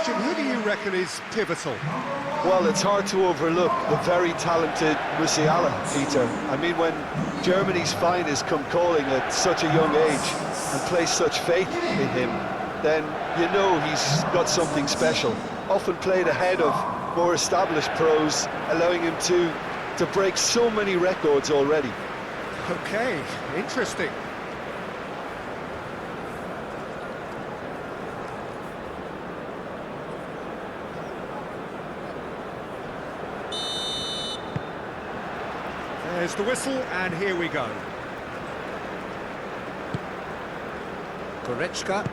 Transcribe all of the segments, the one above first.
Jim, who do you reckon is pivotal? Well, it's hard to overlook the very talented Musiala, Peter. I mean, when Germany's finest come calling at such a young age and place such faith in him, then you know he's got something special. Often played ahead of more established pros, allowing him to break so many records already. Okay, interesting. There's the whistle, and here we go. Goretzka.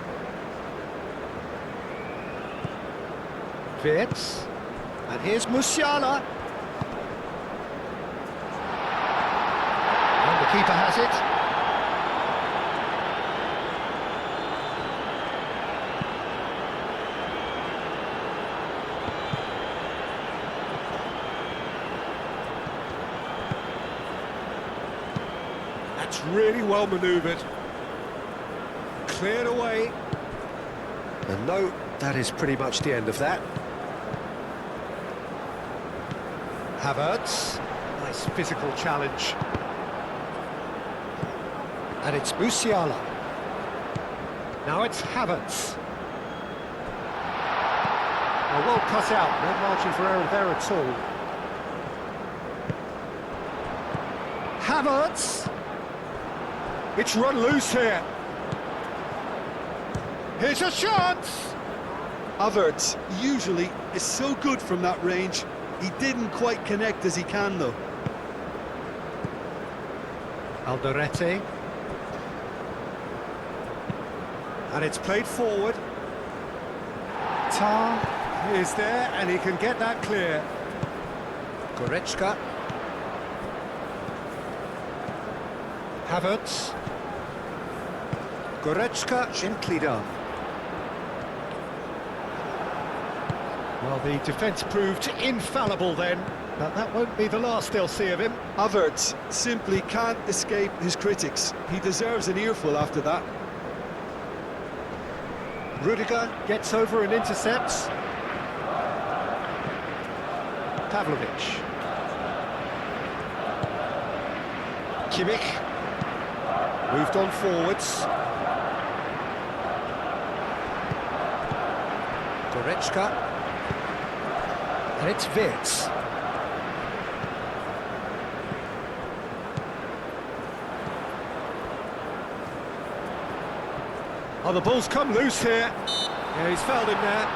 Wirtz. And here's Musiala. And the keeper has it. That's really well manoeuvred. Cleared away. And no, that is pretty much the end of that. Havertz. Nice physical challenge. And it's Musiala. Now it's Havertz. Oh, well cut out. No margin for error there at all. Havertz. It's run loose here. Here's a chance! Havertz usually is so good from that range. He didn't quite connect as he can, though. Alderete. And it's played forward. Tar is there, and he can get that clear. Goretzka. Havertz. Goretzka, gently done. Well, the defence proved infallible then, but that won't be the last they'll see of him. Havertz simply can't escape his critics. He deserves an earful after that. Rudiger gets over and intercepts. Pavlovic. Kimmich. Moved on forwards. Goretzka. And it's Wirtz. Oh, the ball's come loose here. Yeah, he's fouled him there.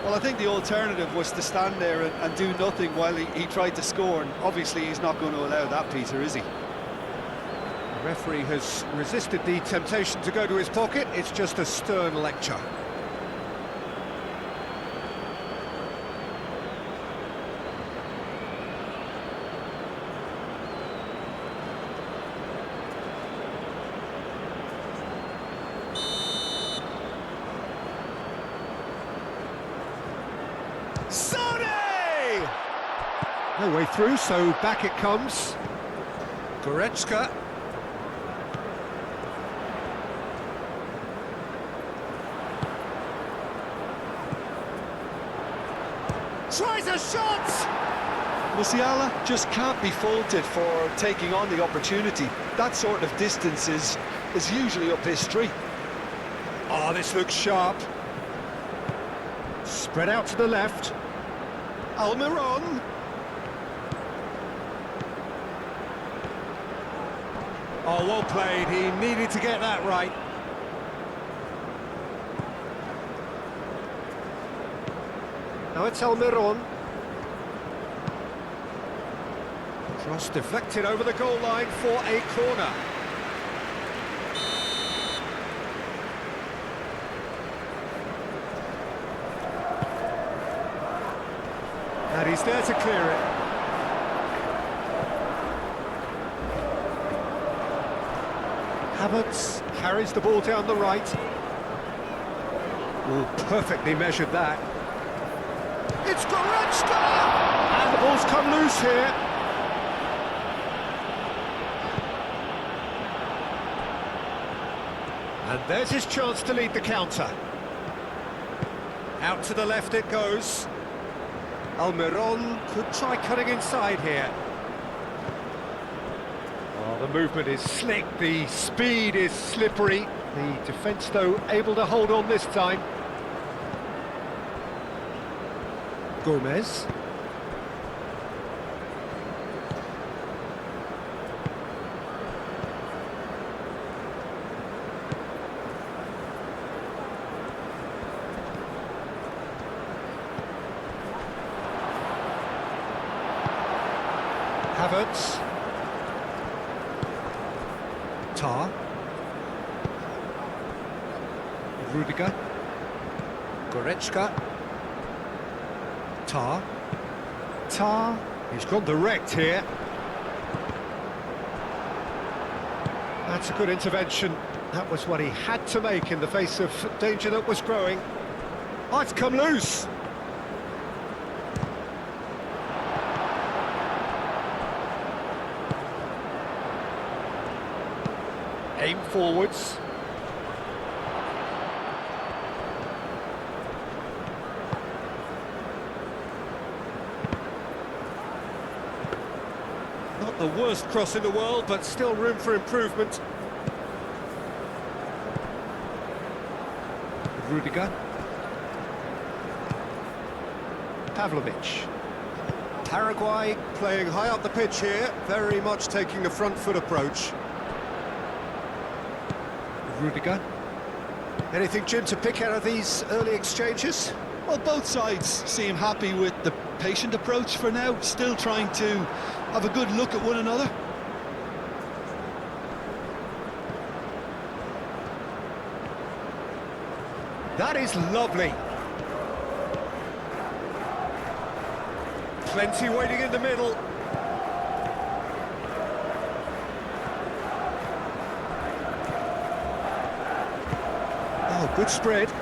Well, I think the alternative was to stand there and do nothing while he tried to score, and obviously he's not going to allow that, Peter, is he? The referee has resisted the temptation to go to his pocket. It's just a stern lecture. Sane! No way through, so back it comes. Goretzka. Tries a shot! Musiala just can't be faulted for taking on the opportunity. That sort of distance is usually up his street. Oh, this looks sharp. Spread out to the left. Almiron. Oh, well played. He needed to get that right. Now it's Almiron. Cross deflected over the goal line for a corner. And he's there to clear it. Havertz carries the ball down the right. Oh, perfectly measured that. It's Goretzka! And the ball's come loose here. And there's his chance to lead the counter. Out to the left it goes. Almiron could try cutting inside here. Oh, the movement is slick, the speed is slippery. The defence, though, able to hold on this time. Gomez. Havertz. Tar. Rudiger. Goretzka. Tar. He's gone direct here. That's a good intervention. That was what he had to make in the face of danger that was growing. Oh, it's come loose. Aim forwards. Not the worst cross in the world, but still room for improvement. Rudiger. Pavlovic. Paraguay playing high up the pitch here, very much taking a front foot approach. Rudiger. Anything, Jim, to pick out of these early exchanges? Well, both sides seem happy with the patient approach for now, still trying to have a good look at one another. That is lovely. Plenty waiting in the middle. Oh, good spread.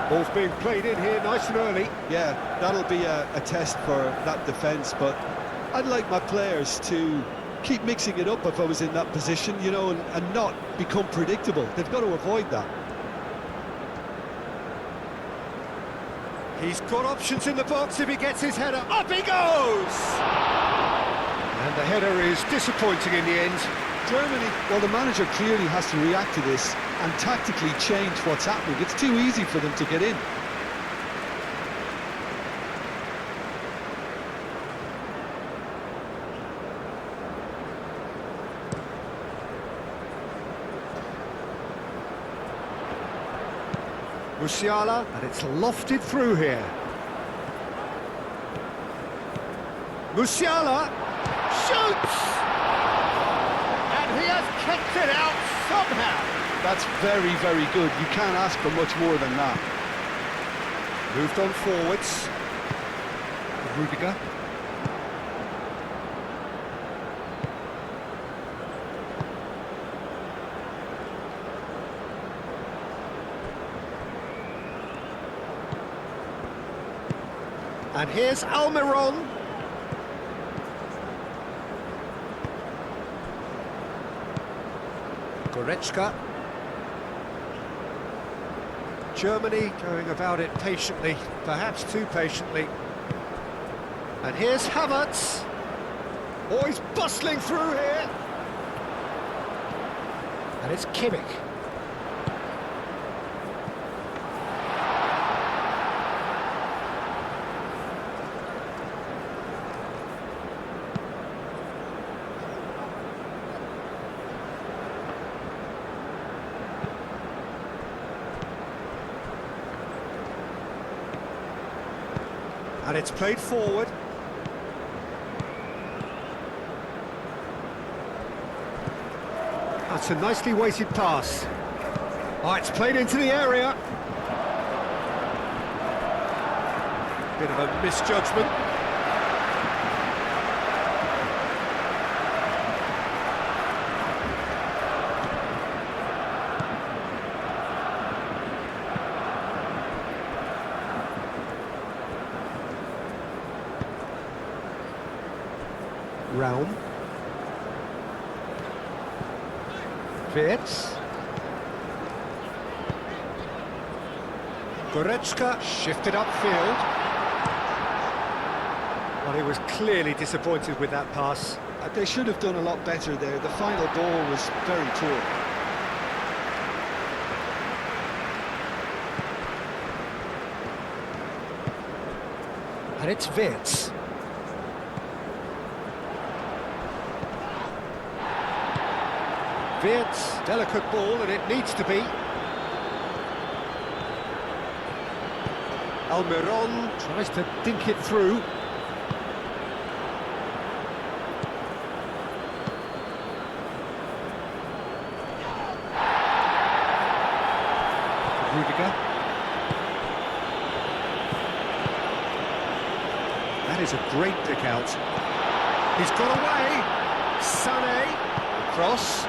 Ball's being played in here nice and early. Yeah, that'll be a test for that defence, but I'd like my players to keep mixing it up if I was in that position, you know, and not become predictable. They've got to avoid that. He's got options in the box if he gets his header. Up he goes! And the header is disappointing in the end. Germany, well, the manager clearly has to react to this and tactically change what's happening. It's too easy for them to get in. Musiala, and it's lofted through here. Musiala shoots! And he has kicked it out somehow. That's very, very good. You can't ask for much more than that. Moved on forwards. Rudiger. And here's Almiron. Goretzka. Germany going about it patiently, perhaps too patiently. And here's Havertz. Oh, he's bustling through here. And it's Kimmich. And it's played forward. That's a nicely weighted pass. Oh, it's played into the area. Bit of a misjudgment. Raum. Wirtz. Goretzka shifted upfield. Well, he was clearly disappointed with that pass. They should have done a lot better there. The final ball was very poor. And it's Wirtz. Wirtz, delicate ball, and it needs to be. Almiron tries to dink it through. Rudiger. That is a great pick out. He's got away. Sané. Cross.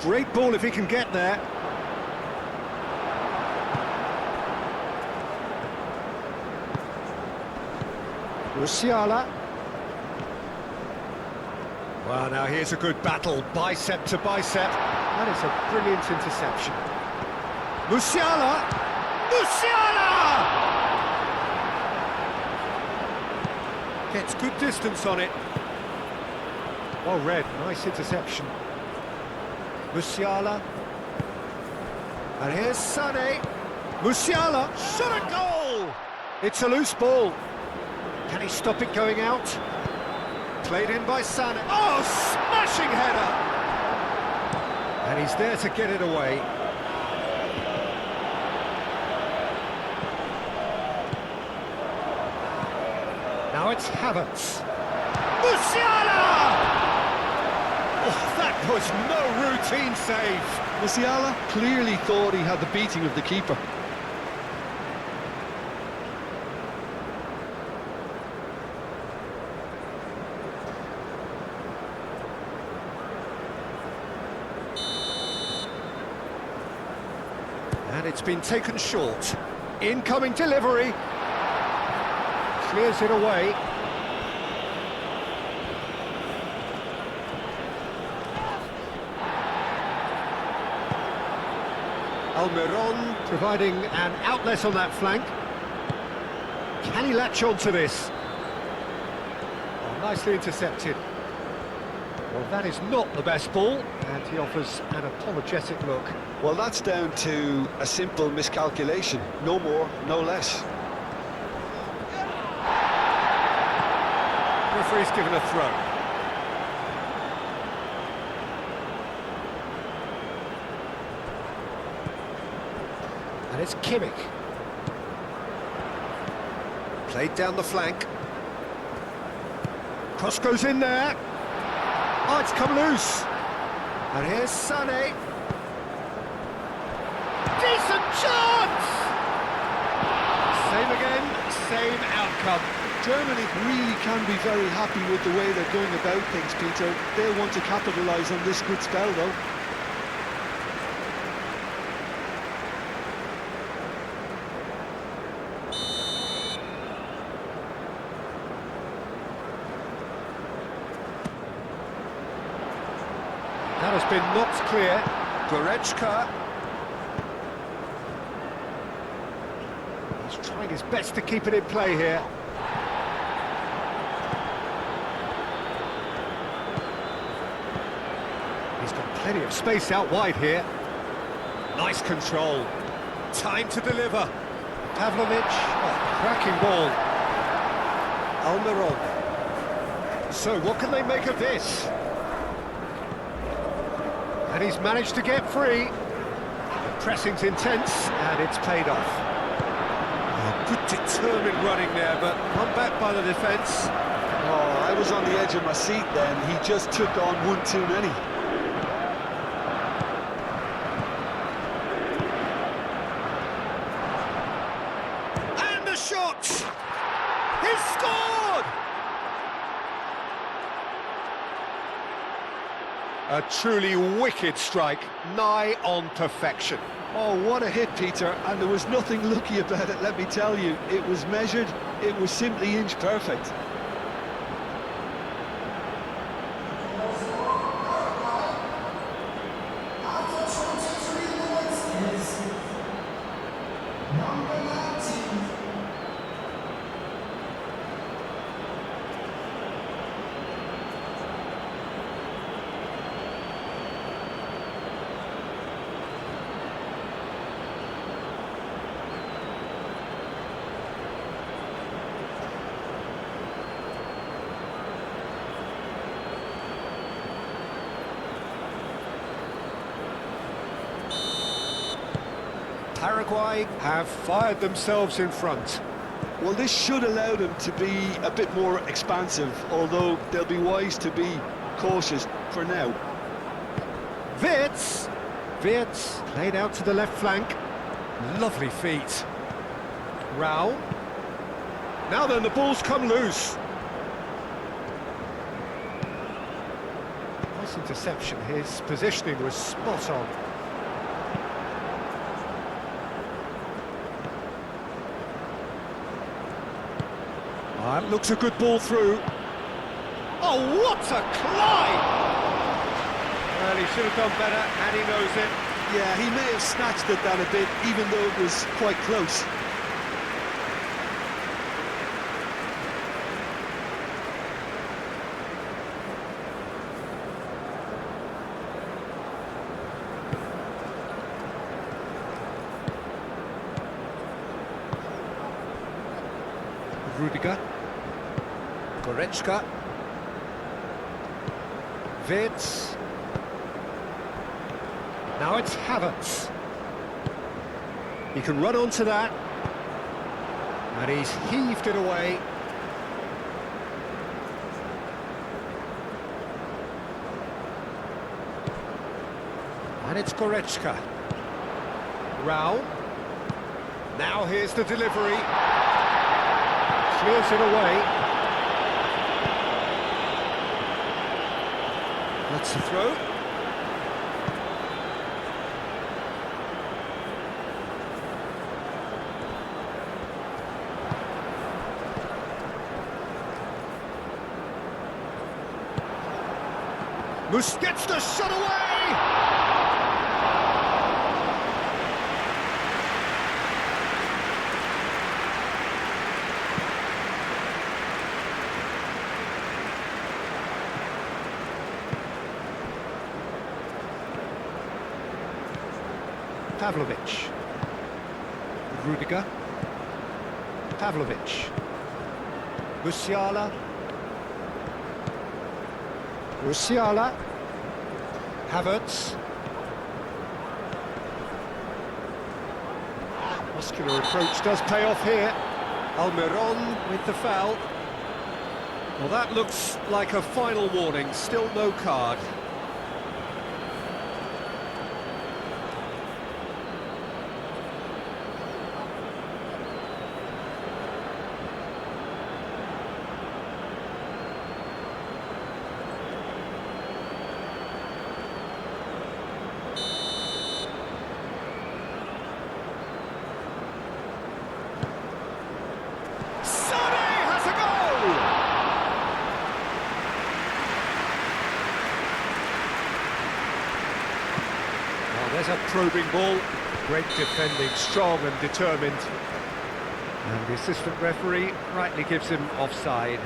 Great ball if he can get there. Musiala. Well, now here's a good battle, bicep to bicep. That is a brilliant interception. Musiala! Musiala! Gets good distance on it. Well read, nice interception. Musiala. And here's Sané. Musiala, shot a goal! It's a loose ball. Can he stop it going out? Played in by Sané. Oh, smashing header! And he's there to get it away. Now it's Havertz. Musiala! Oh, that was no routine save. Musiala clearly thought he had the beating of the keeper. And it's been taken short. Incoming delivery. Clears it away. Almiron providing an outlet on that flank. Can he latch on to this? Oh, nicely intercepted. Well, that is not the best ball, and he offers an apologetic look. Well, that's down to a simple miscalculation. No more, no less. Referee's given a throw. And it's Kimmich. Played down the flank. Cross goes in there. Oh, it's come loose. And here's Sané. Decent chance! Same again, same outcome. Germany really can be very happy with the way they're going about things, Peter. They'll want to capitalise on this good spell, though. That has been knocked clear. Goretzka. He's trying his best to keep it in play here. He's got plenty of space out wide here. Nice control. Time to deliver. Pavlovic. Oh, cracking ball. Almiron. So what can they make of this? And he's managed to get free. The pressing's intense, and it's paid off. Oh, good determined running there, but run back by the defence. Oh, I was on the edge of my seat then. He just took on one too many. And the shot! He's scored! A truly wicked strike, nigh on perfection. Oh, what a hit, Peter, and there was nothing lucky about it, let me tell you. It was measured, it was simply inch perfect. Paraguay have fired themselves in front. Well, this should allow them to be a bit more expansive, although they'll be wise to be cautious for now. Wirtz played out to the left flank. Lovely feet. Rao. Now then, the ball's come loose. Nice interception. His positioning was spot on. That looks a good ball through. Oh, what a climb! Well, he should have done better, and he knows it. Yeah, he may have snatched at that a bit, even though it was quite close. Rudiger. Goretzka. Wirtz. Now it's Havertz. He can run onto that. And he's heaved it away. And it's Goretzka. Rao. Now here's the delivery. Clears it away. That's the throw. Mus gets the shot away! Pavlovic. Rudiger. Pavlovic. Musiala. Havertz. Muscular approach does pay off here. Almiron with the foul. Well, that looks like a final warning. Still no card. There's a probing ball. Great defending, strong and determined. And the assistant referee rightly gives him offside.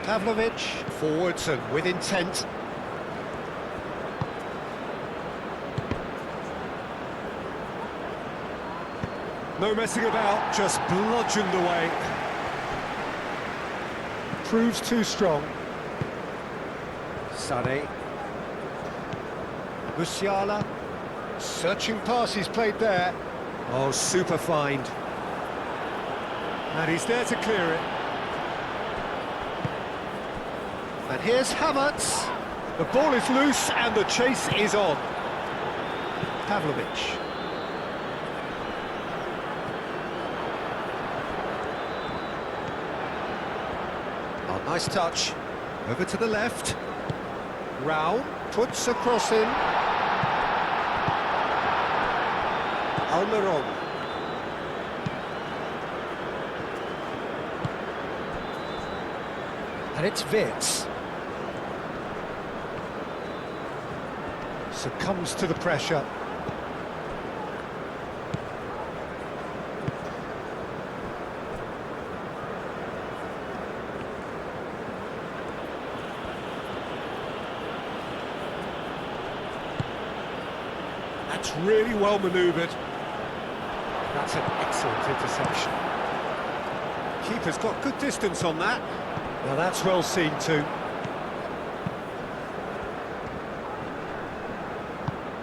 Pavlovic, forwards and with intent. No messing about, just bludgeoned away. Proves too strong. Sané. Musiala, searching passes played there. Oh, super find. And he's there to clear it. And here's Havertz. The ball is loose and the chase is on. Pavlovic. Oh, nice touch. Over to the left. Rao puts a cross in. Almiron. And it's Wirtz. Succumbs to the pressure. That's really well manoeuvred. That's an excellent interception. Keeper's got good distance on that. Now that's well seen too.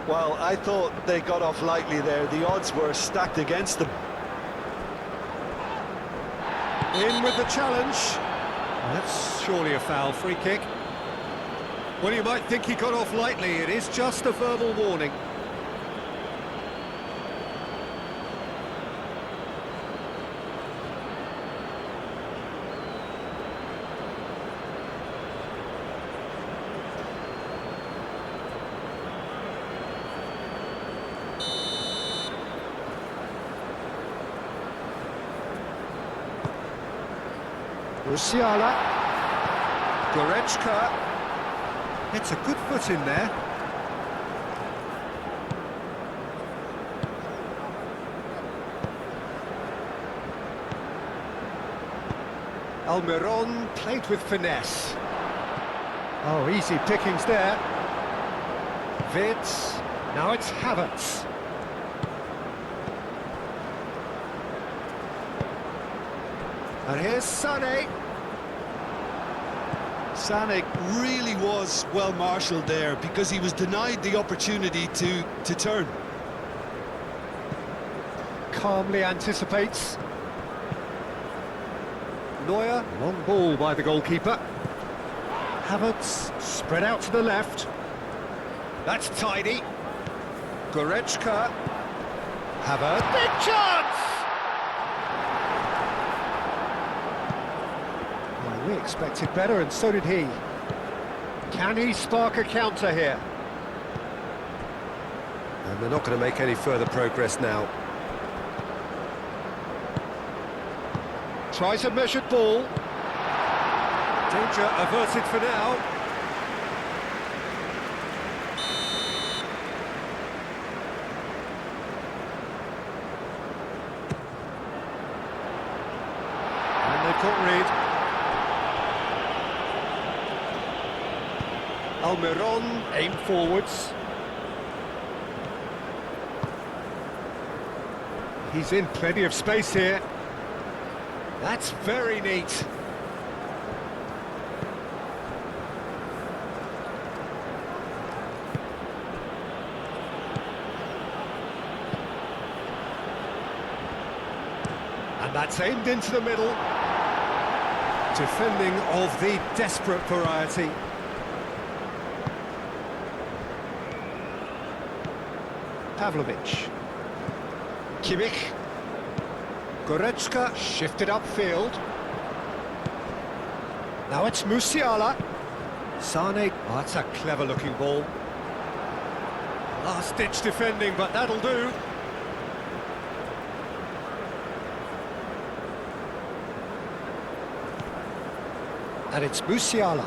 Well, I thought they got off lightly there. The odds were stacked against them. In with the challenge. That's surely a foul, free kick. Well, you might think he got off lightly. It is just a verbal warning. Musiala, Goretzka, it's a good foot in there. Almiron played with finesse. Oh, easy pickings there. Wirtz, now it's Havertz. And here's Sané. Sané really was well marshalled there because he was denied the opportunity to turn. Calmly anticipates. Neuer, long ball by the goalkeeper. Havertz spread out to the left. That's tidy. Goretzka. Havertz. Big chance! Well, we expected better, and so did he. Can he spark a counter here? And they're not going to make any further progress now. Tries a measured ball. Danger averted for now. And they've got rid. Almiron aim forwards. He's in plenty of space here. That's very neat. And that's aimed into the middle. Defending of the desperate variety. Pavlovic. Kimmich. Goretzka shifted upfield. Now it's Musiala. Sané. Oh, that's a clever-looking ball. Last-ditch defending, but that'll do. And it's Musiala.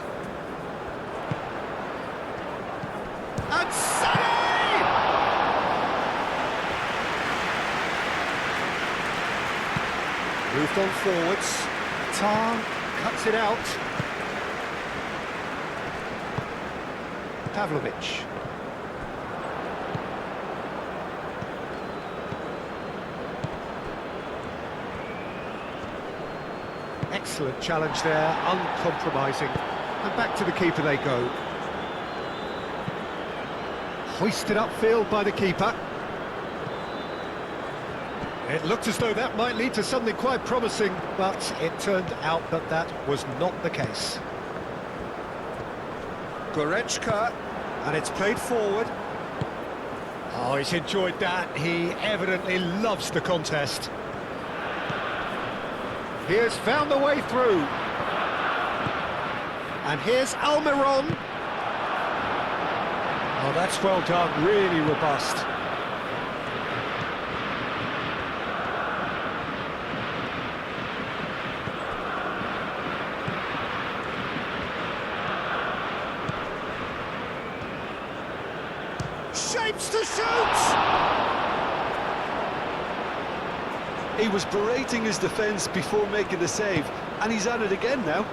And Sané! Moved on forwards. Tar cuts it out. Pavlovic. Excellent challenge there, uncompromising. And back to the keeper they go. Hoisted upfield by the keeper. It looked as though that might lead to something quite promising, but it turned out that that was not the case. Goretzka, and it's played forward. Oh, he's enjoyed that. He evidently loves the contest. He has found the way through. And here's Almiron. Oh, that's well done, really robust. Shapes to shoot! He was berating his defence before making the save, and he's at it again now.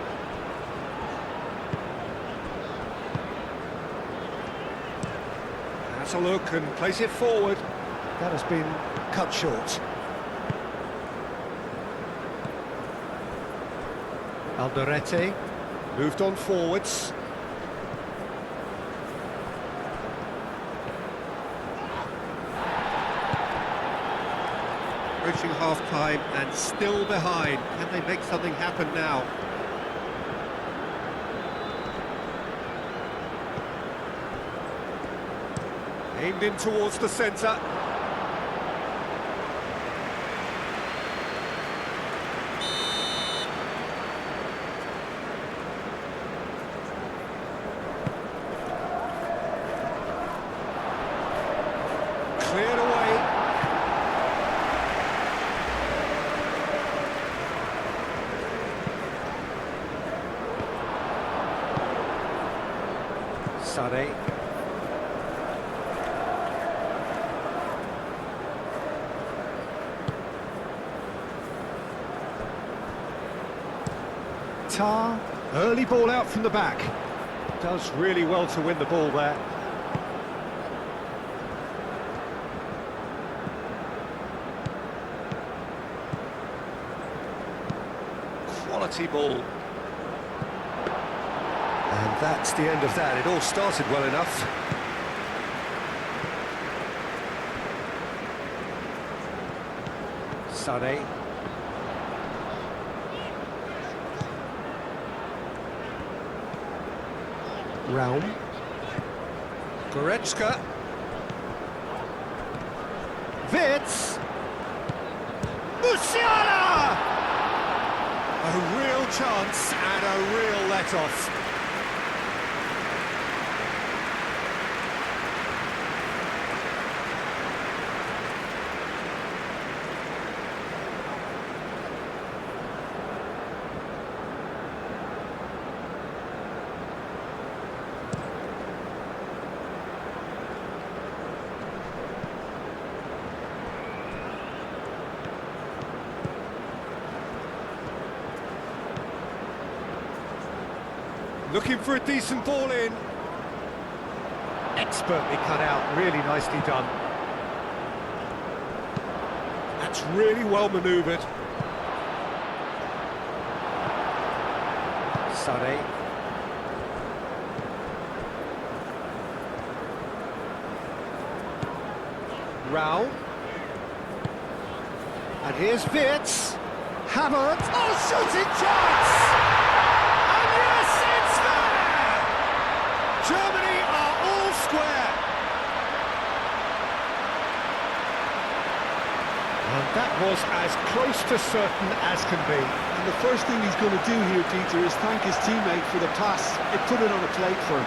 Has a look and plays it forward. That has been cut short. Alderete moved on forwards. Approaching half-time and still behind. Can they make something happen now? Aimed in towards the centre. Cleared away. Sade. Tar, early ball out from the back. Does really well to win the ball there. Quality ball. And that's the end of that. It all started well enough. Sade. Raum. Goretzka. Wits. Musiala! A real chance and a real let-off. Looking for a decent ball in. Expertly cut out, really nicely done. That's really well manoeuvred. Sade. Rao. And here's Wits. Havertz. Oh, shooting chance! Germany are all square. And that was as close to certain as can be. And the first thing he's going to do here, Peter, is thank his teammate for the pass. It put it on a plate for him.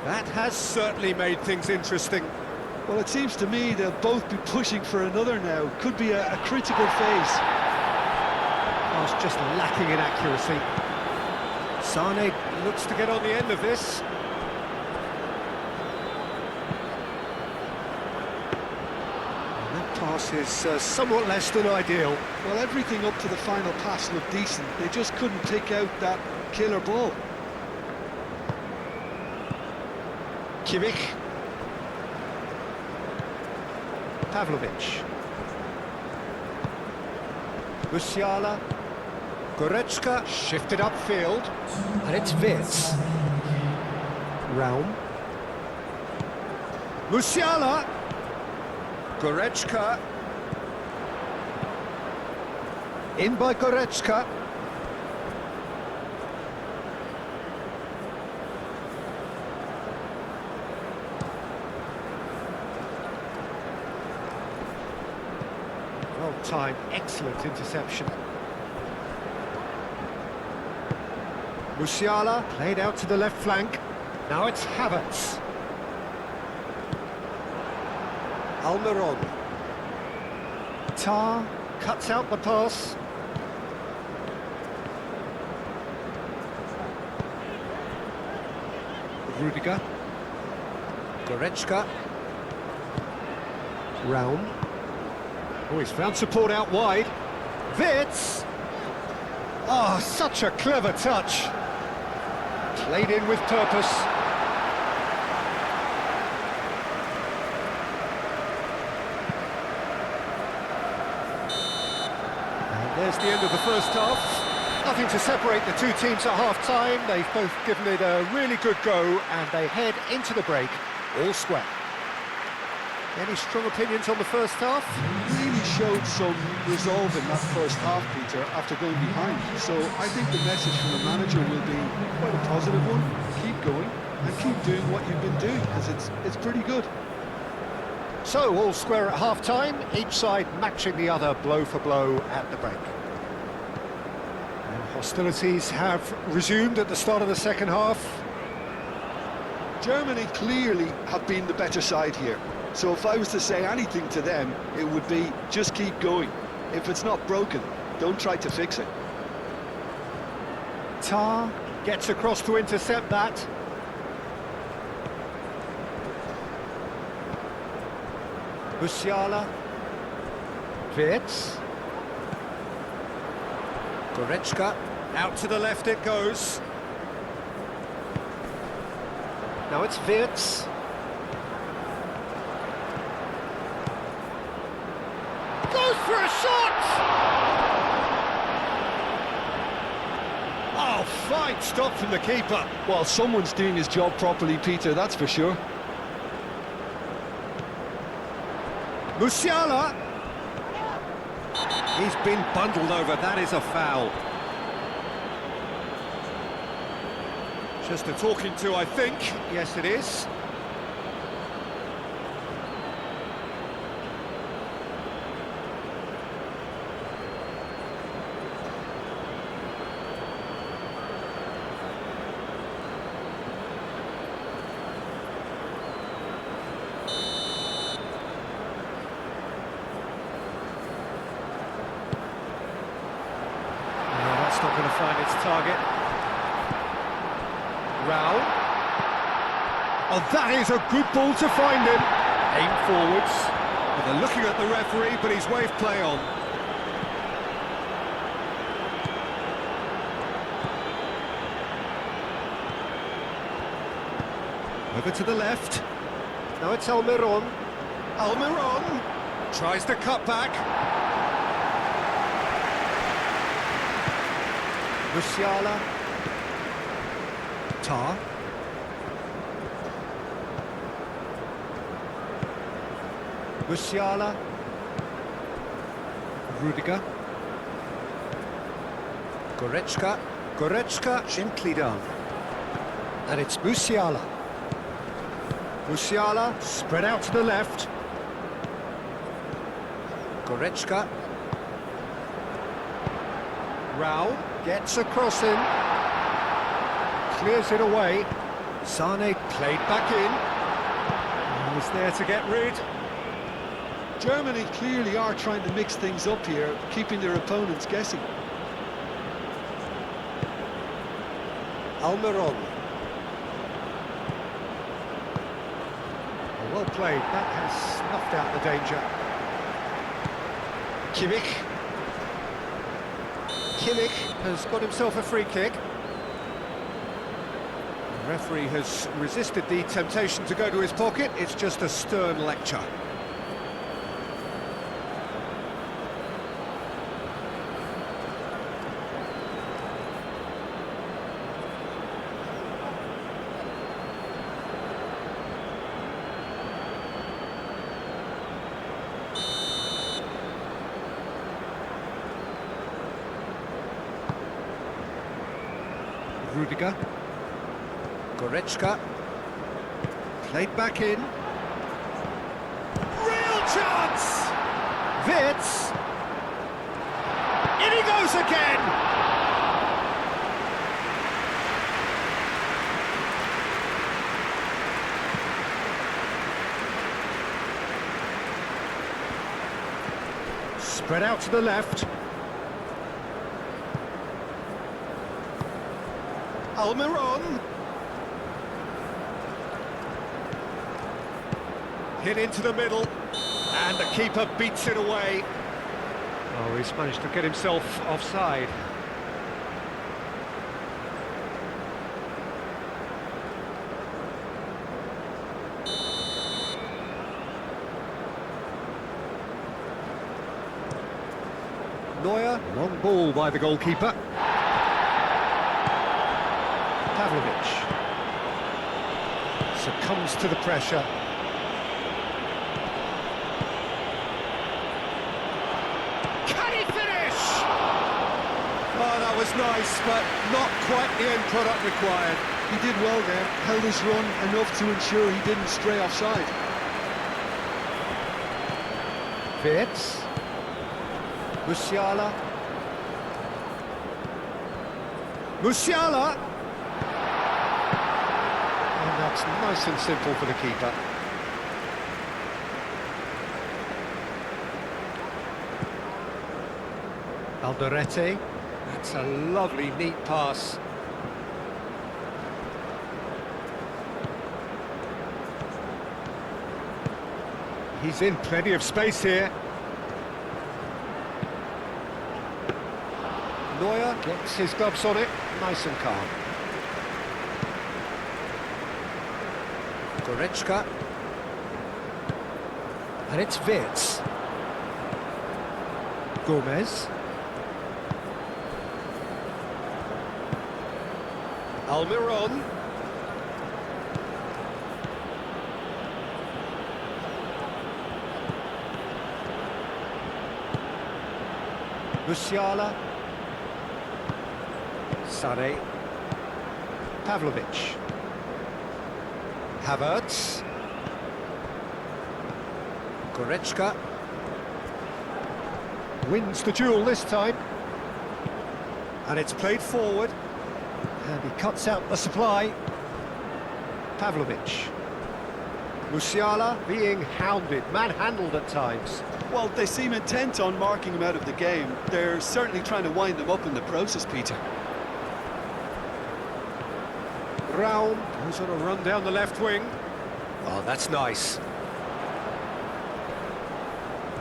That has certainly made things interesting. Well, it seems to me they'll both be pushing for another now. Could be a critical phase. Oh, it's just lacking in accuracy. Sane looks to get on the end of this. And that pass is somewhat less than ideal. Well, everything up to the final pass looked decent. They just couldn't take out that killer ball. Kimmich. Pavlovic. Musiala. Goretzka shifted upfield. And it's Wirtz. Raum. Musiala. Goretzka. In by Goretzka. Well timed, excellent interception. Musiala played out to the left flank. Now it's Havertz. Almiron. Tar cuts out the pass. Rudiger. Goretzka. Raum. Oh, he's found support out wide. Wirtz. Oh, such a clever touch. Played in with purpose. And there's the end of the first half. Nothing to separate the two teams at half-time. They've both given it a really good go, and they head into the break all square. Any strong opinions on the first half? Really showed some resolve in that first half, Peter, after going behind. So I think the message from the manager will be quite a positive one. Keep going and keep doing what you've been doing, because it's pretty good. So, all square at half-time, each side matching the other blow for blow at the break. And hostilities have resumed at the start of the second half. Germany clearly have been the better side here. So if I was to say anything to them, it would be just keep going. If it's not broken, don't try to fix it. Tar gets across to intercept that. Musiala. Wirtz. Goretzka. Out to the left it goes. Now it's Wirtz. Goes for a shot! Oh, fine stop from the keeper. Well, someone's doing his job properly, Peter, that's for sure. Musiala. He's been bundled over, that is a foul. Just a talking to, I think. Yes, it is. That's not going to find its target. Raul. Oh, that is a good ball to find him. Aim forwards. Well, they're looking at the referee, but he's waved play on. Over to the left. Now it's Almiron. Almiron tries to cut back. Musiala. Tar. Musiala. Rudiger. Goretzka. Goretzka gently down. And it's Musiala. Musiala spread out to the left. Goretzka. Raul gets across him. Clears it away. Sane played back in. He's there to get rid. Germany clearly are trying to mix things up here, keeping their opponents guessing. Almiron. Well played, that has snuffed out the danger. Kimmich. Kimmich has got himself a free kick. The referee has resisted the temptation to go to his pocket. It's just a stern lecture. Rudiger. Goretzka. Played back in. Real chance! Wirtz. In he goes again! Spread out to the left. Almiron. Hit into the middle, and the keeper beats it away. Oh, he's managed to get himself offside. Neuer, long ball by the goalkeeper. Pavlovic succumbs to the pressure. Can he finish? Oh, that was nice, but not quite the end product required. He did well there, held his run enough to ensure he didn't stray offside. Wirtz. Musiala. Musiala! And that's nice and simple for the keeper. Alderete. That's a lovely, neat pass. He's in plenty of space here. Neuer gets his gloves on it, nice and calm. Goretzka. And it's Wirtz. Gomez. Almiron. Musiala. Sane. Pavlovic. Havertz. Goretzka. Wins the duel this time. And it's played forward. And he cuts out the supply. Pavlovic. Musiala being hounded, manhandled at times. Well, they seem intent on marking him out of the game. They're certainly trying to wind him up in the process, Peter. Raum goes on a run down the left wing. Oh, that's nice.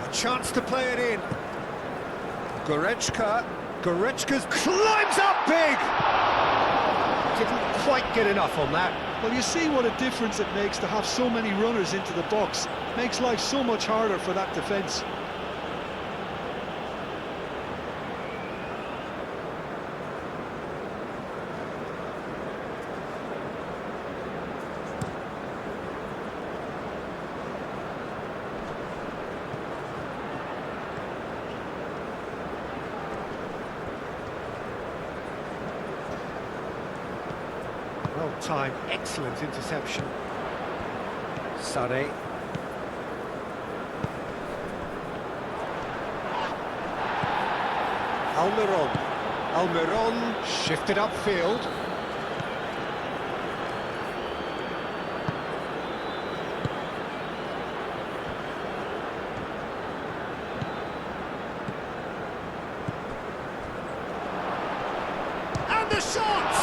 A chance to play it in. Goretzka. Goretzka climbs up big! Didn't quite get enough on that. Well, you see what a difference it makes to have so many runners into the box. Makes life so much harder for that defence. Well timed, excellent interception. Sane. Almiron. Almiron shifted upfield. And the shot!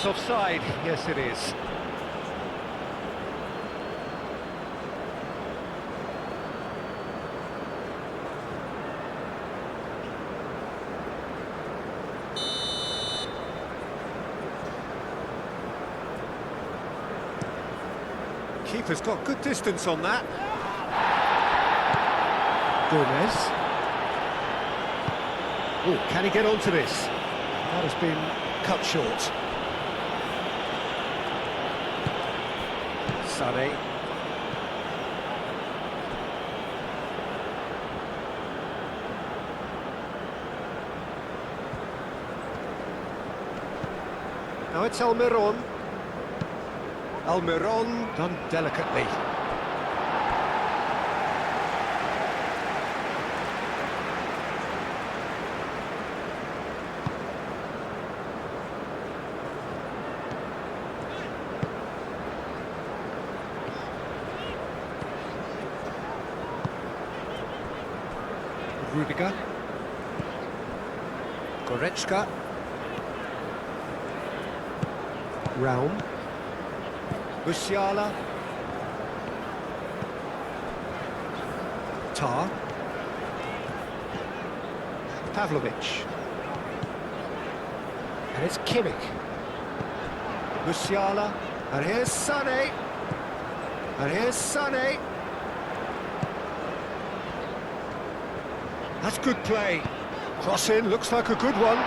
That's offside. Yes, it is. Keeper's got good distance on that. Gomez. Oh, can he get onto this? That has been cut short. Sané. Now it's Almiron. Almiron done delicately. Rudiger. Goretzka. Raum. Musiala. Tar. Pavlovic. And it's Kimmich. Musiala. And here's Sané. And here's Sané. That's good play. Cross in, looks like a good one.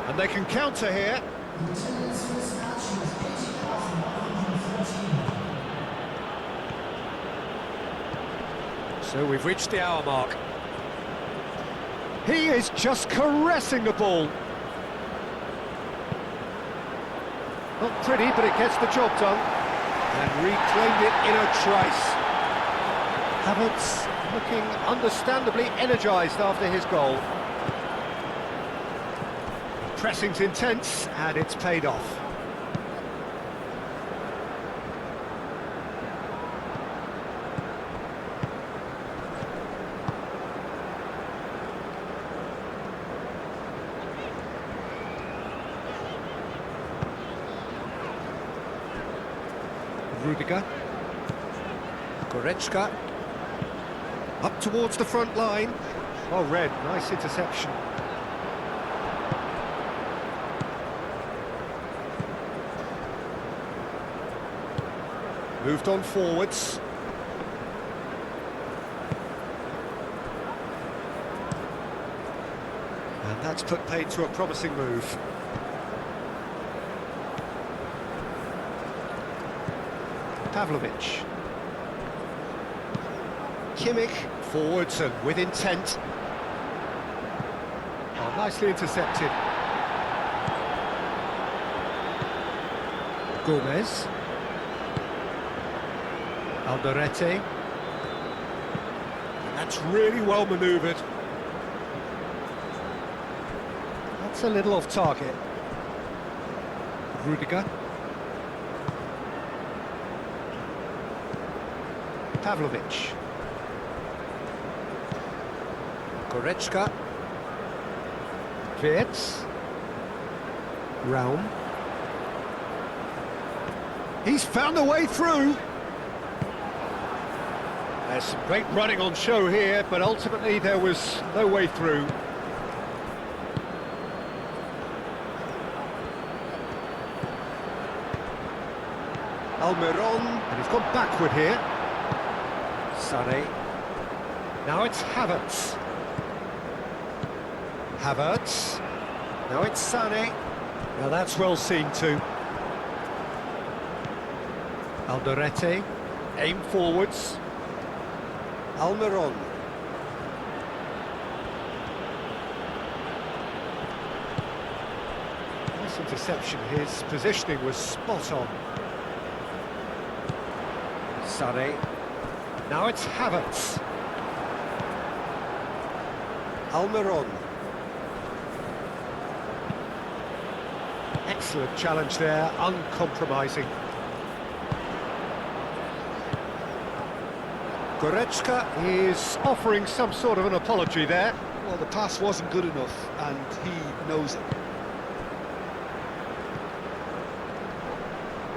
And they can counter here. So we've reached the hour mark. He is just caressing the ball. Not pretty, but it gets the job done. And reclaimed it in a trice. Havertz looking understandably energised after his goal. Pressing's intense, and it's paid off. Rudiger. Goretzka. Up towards the front line. Oh, Red, nice interception. Moved on forwards. And that's put paid to a promising move. Pavlovic. Kimmich, forwards and with intent. Oh, nicely intercepted. Gomez. Alderete. That's really well manoeuvred. That's a little off target. Rudiger. Pavlovic. Goretzka. Wirtz. Raum. He's found a way through. There's some great running on show here, but ultimately there was no way through. Almiron, and he's gone backward here. Sané. Now it's Havertz. Havertz. Now it's Sané. Now that's well seen too. Alderete. Aim forwards. Almiron. Nice interception. His positioning was spot on. Sané. Now it's Havertz. Almiron. Excellent challenge there, uncompromising. Goretzka is offering some sort of an apology there. Well, the pass wasn't good enough, and he knows it.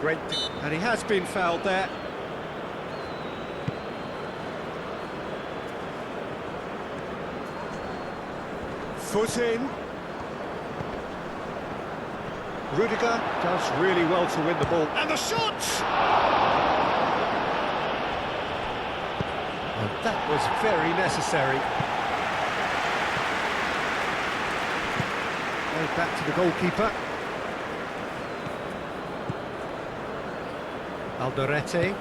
Great. And he has been fouled there. Foot in. Rudiger does really well to win the ball. And the shot! And that was very necessary. Goes back to the goalkeeper. Alderete.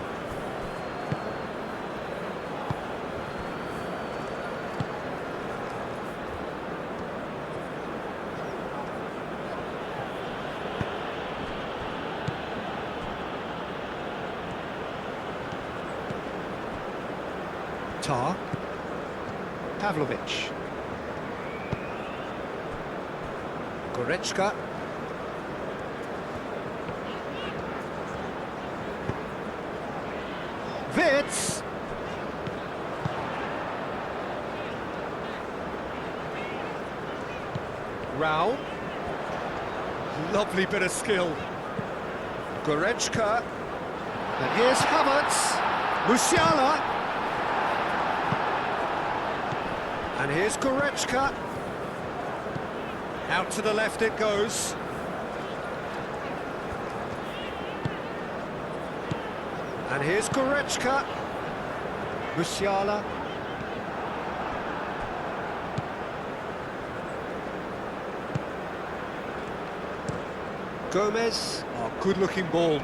Tar. Pavlovic. Goretzka. Wits. Rao. Lovely bit of skill. Goretzka. And here's Havertz. Musiala. And here's Goretzka. Out to the left it goes. And here's Goretzka. Musiala. Gomez. Oh, good-looking ball.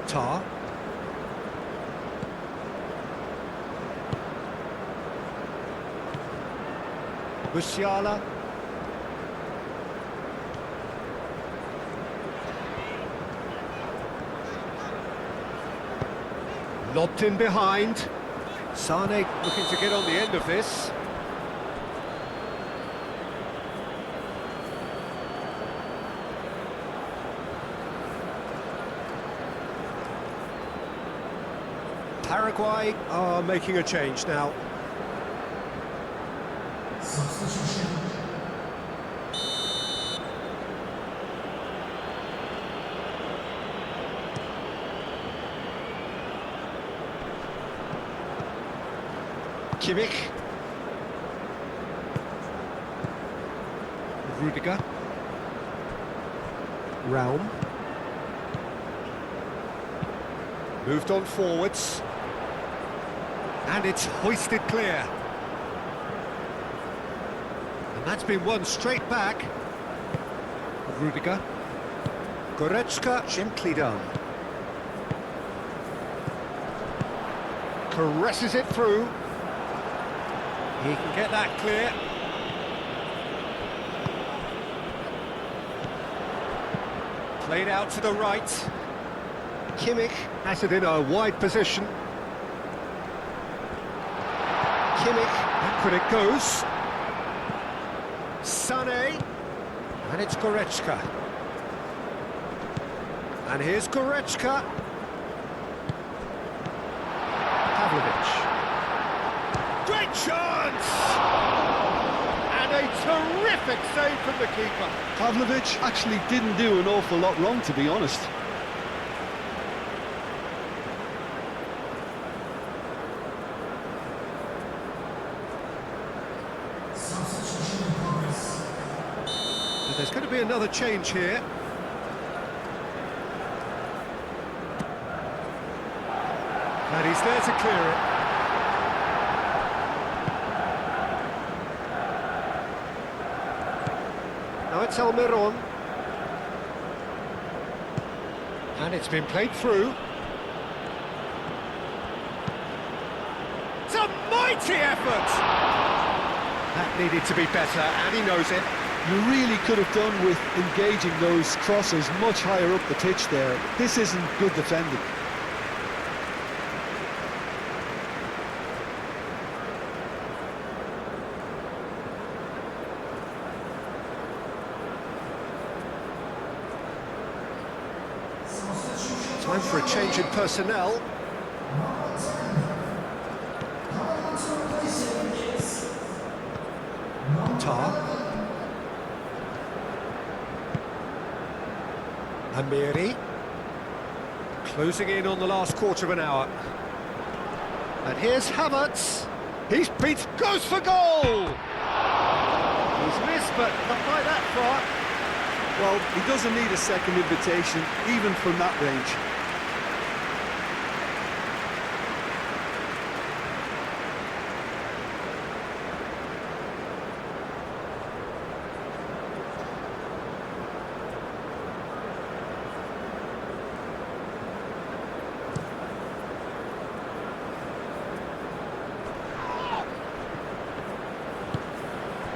Tar. Musiala. Lobbed in behind. Sane looking to get on the end of this. Paraguay are making a change now. Kimmich. Rudiger. Raum. Moved on forwards. And it's hoisted clear. And that's been won straight back. Rudiger. Goretzka, gently done. Caresses it through. He can get that clear. Played out to the right. Kimmich has it in a wide position. Kimmich, backward it goes. Sané, and it's Goretzka. And here's Goretzka. Pavlovic. Great chance! And a terrific save from the keeper. Pavlovic actually didn't do an awful lot wrong, to be honest. But there's going to be another change here. And he's there to clear it. Now it's Almiron. And it's been played through. It's a mighty effort! That needed to be better, and he knows it. You really could have done with engaging those crosses much higher up the pitch there. This isn't good defending. Time for a change in personnel. Tar. Amiri. Closing in on the last quarter of an hour. And here's Havertz. He's beat, goes for goal! He's missed, but not by that far. Well, he doesn't need a second invitation, even from that range.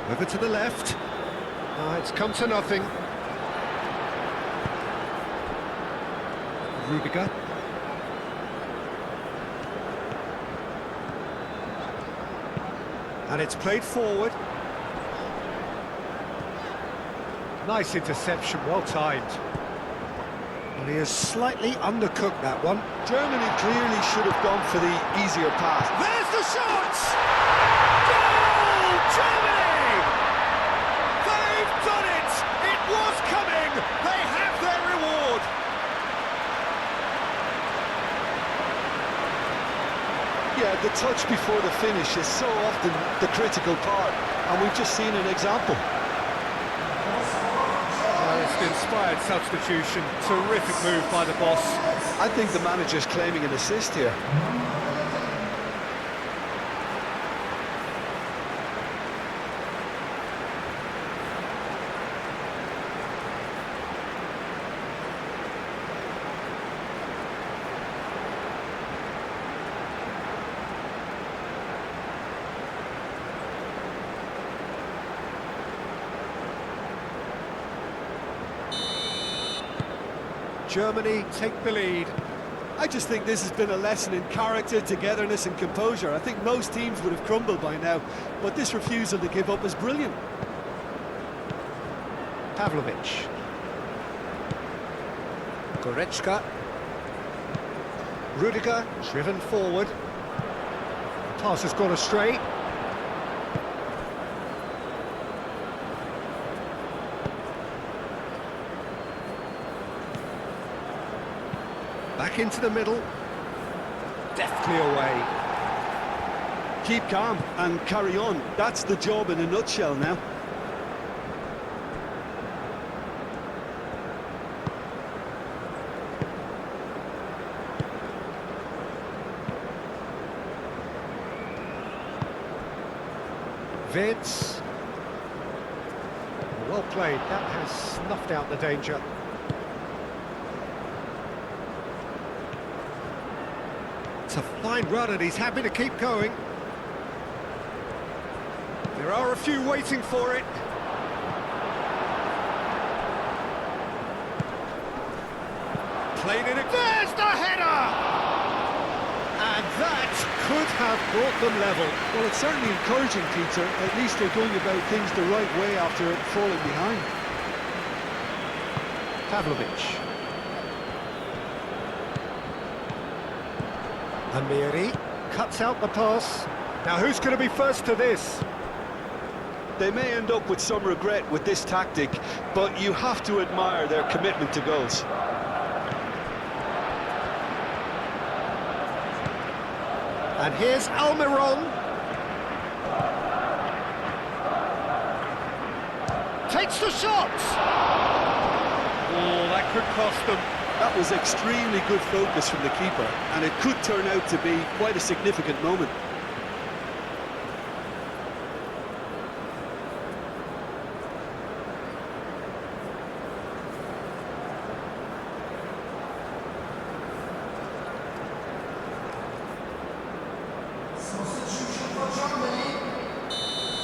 Over to the left. It's come to nothing. Rudiger. And it's played forward. Nice interception, well timed. And he has slightly undercooked that one. Germany clearly should have gone for the easier pass. There's the shot! Goal, Germany! They've done it! It was coming! They have their reward! Yeah, the touch before the finish is so often the critical part, and we've just seen an example. It's an inspired substitution. Terrific move by the boss. I think the manager's claiming an assist here. Germany take the lead. I just think this has been a lesson in character, togetherness and composure. I think most teams would have crumbled by now, but this refusal to give up is brilliant. Pavlovic. Goretzka. Rudiger, driven forward. The pass has gone astray. Back into the middle. Deftly away. Keep calm and carry on. That's the job in a nutshell now. Vids. Well played. That has snuffed out the danger. It's a fine run and he's happy to keep going. There are a few waiting for it. Played in it. There's the header! And that could have brought them level. Well, it's certainly encouraging, Peter. At least they're going about things the right way after falling behind. Pavlovic. Amiri cuts out the pass. Now who's going to be first to this? They may end up with some regret with this tactic, but you have to admire their commitment to goals. And here's Almiron. Takes the shot! Oh, that could cost them. That was extremely good focus from the keeper, and it could turn out to be quite a significant moment.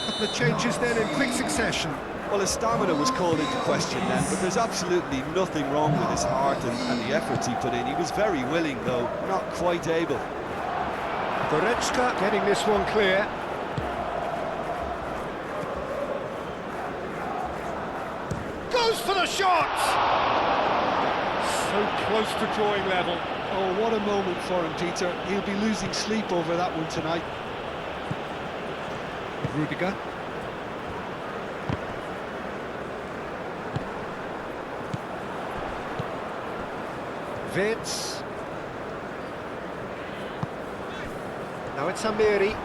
Couple of changes then in quick succession. Well, his stamina was called into question then, but there's absolutely nothing wrong with his heart and the efforts he put in. He was very willing, though, not quite able. Goretzka getting this one clear. Goes for the shot! So close to drawing level. Oh, what a moment for him, Peter. He'll be losing sleep over that one tonight. Rudiger. Vitz. Now it's Amiri.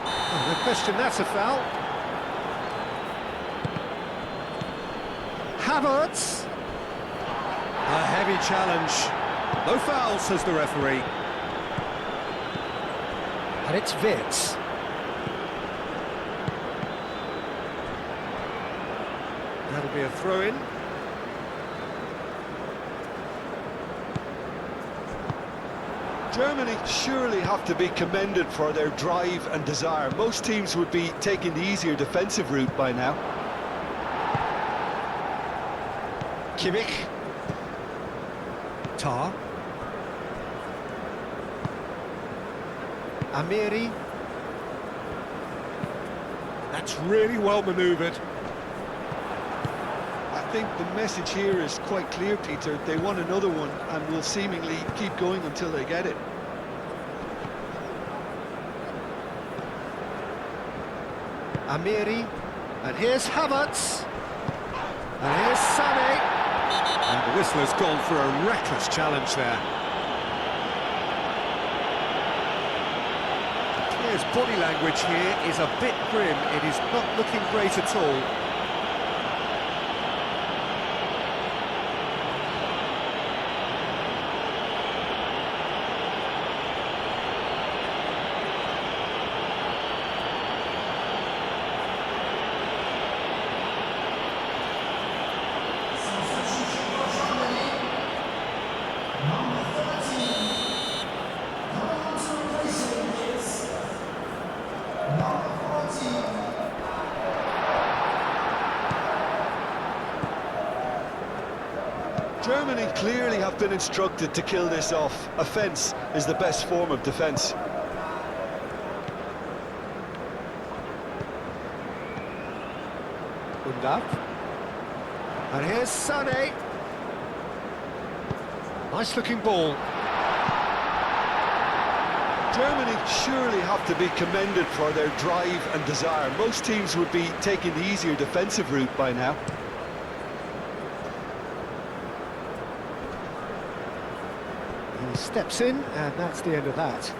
Oh, no question, that's a foul. Havertz. A heavy challenge. No foul, says the referee. And it's Vitz. That'll be a throw-in. Germany surely have to be commended for their drive and desire. Most teams would be taking the easier defensive route by now. Kimmich. Tar. Amiri. That's really well manoeuvred. I think the message here is quite clear, Peter. They want another one and will seemingly keep going until they get it. Amiri. And here's Havertz. And here's Sané. And the whistler's gone for a reckless challenge there. The player's body language here is a bit grim. It is not looking great at all. Germany clearly have been instructed to kill this off. Offence is the best form of defence. Undav. And here's Sané. Nice looking ball. Germany surely have to be commended for their drive and desire. Most teams would be taking the easier defensive route by now. He steps in, and that's the end of that.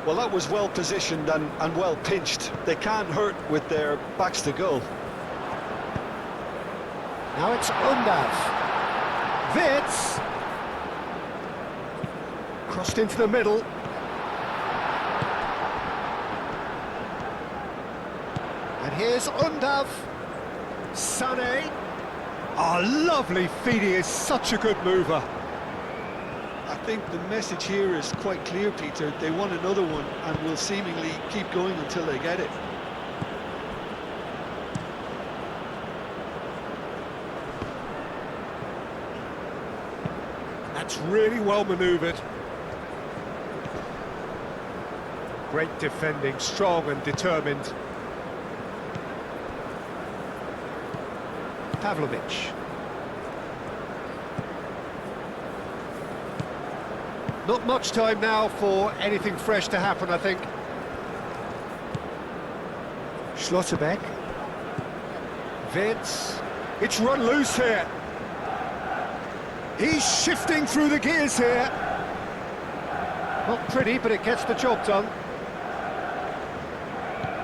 Well, that was well positioned and well pinched. They can't hurt with their backs to goal. Now it's Undav. Vitz. Crossed into the middle. And here's Undav. Sané. Oh, lovely feed. He is such a good mover. I think the message here is quite clear, Peter. They want another one and will seemingly keep going until they get it. That's really well manoeuvred. Great defending, strong and determined. Pavlovic. Not much time now for anything fresh to happen, I think. Schlotterbeck. Vitz. It's run loose here. He's shifting through the gears here. Not pretty, but it gets the job done.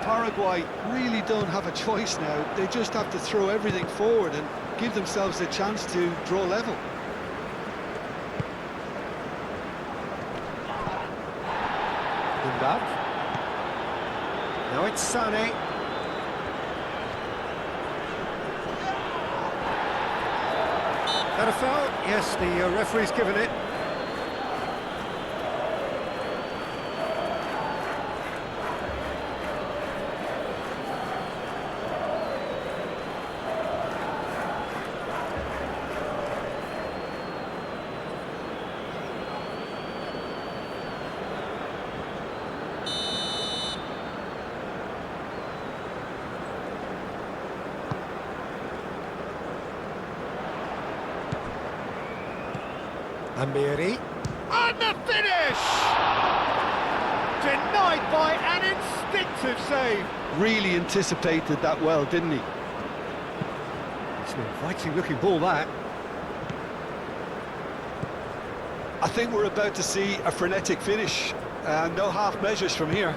Paraguay really don't have a choice now. They just have to throw everything forward and give themselves a chance to draw level. Undav. Now it's Sané. That a foul? Yes, the referee's given it. Amiri. And the finish! Denied by an instinctive save. Really anticipated that well, didn't he? It's an inviting looking ball, that. I think we're about to see a frenetic finish. No half measures from here.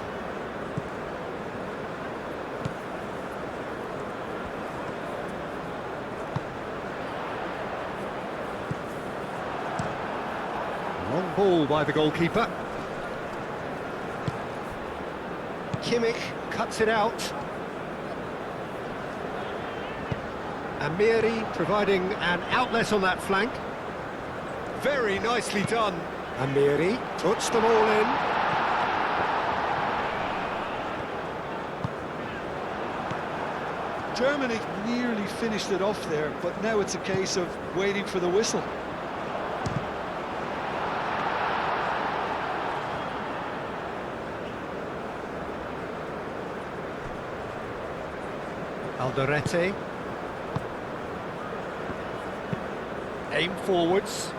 Long ball by the goalkeeper. Kimmich cuts it out. Amiri providing an outlet on that flank. Very nicely done. Amiri puts them all in. Germany nearly finished it off there, but now it's a case of waiting for the whistle. Alderete. Aim forwards.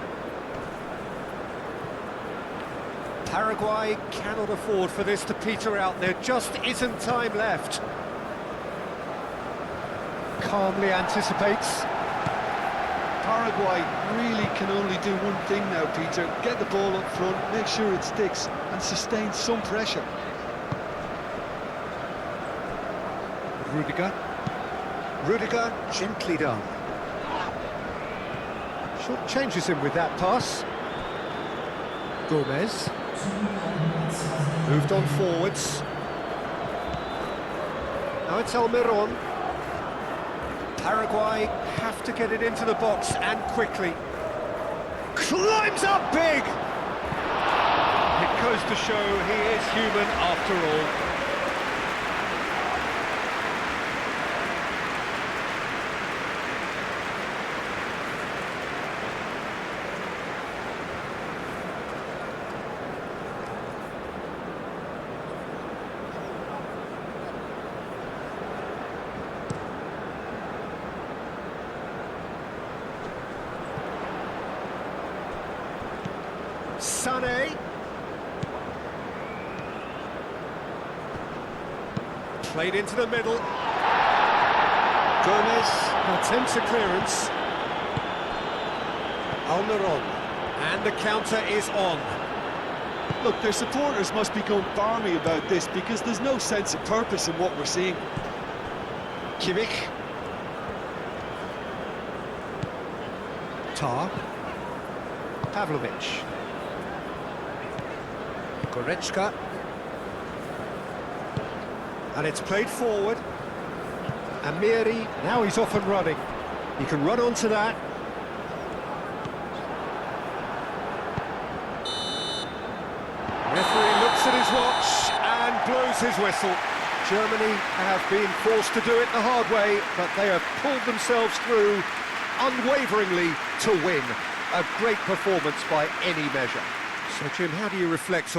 Paraguay cannot afford for this to peter out. There just isn't time left. Calmly anticipates. Paraguay really can only do one thing now, Peter. Get the ball up front, make sure it sticks, and sustain some pressure. Rudiger, gently done. Short changes him with that pass. Gomez. Moved on forwards. Now it's Almiron. Paraguay have to get it into the box and quickly. Climbs up big! It goes to show he is human after all. Sané. Played into the middle. Gomez attempts a clearance. Almiron. And the counter is on. Look, their supporters must be going barmy about this because there's no sense of purpose in what we're seeing. Kimmich. Tar. Pavlovic. Goretzka. And it's played forward. Amiri, now he's off and running. He can run onto that. Referee looks at his watch and blows his whistle. Germany have been forced to do it the hard way, but they have pulled themselves through unwaveringly to win. A great performance by any measure. So, Jim, how do you reflect on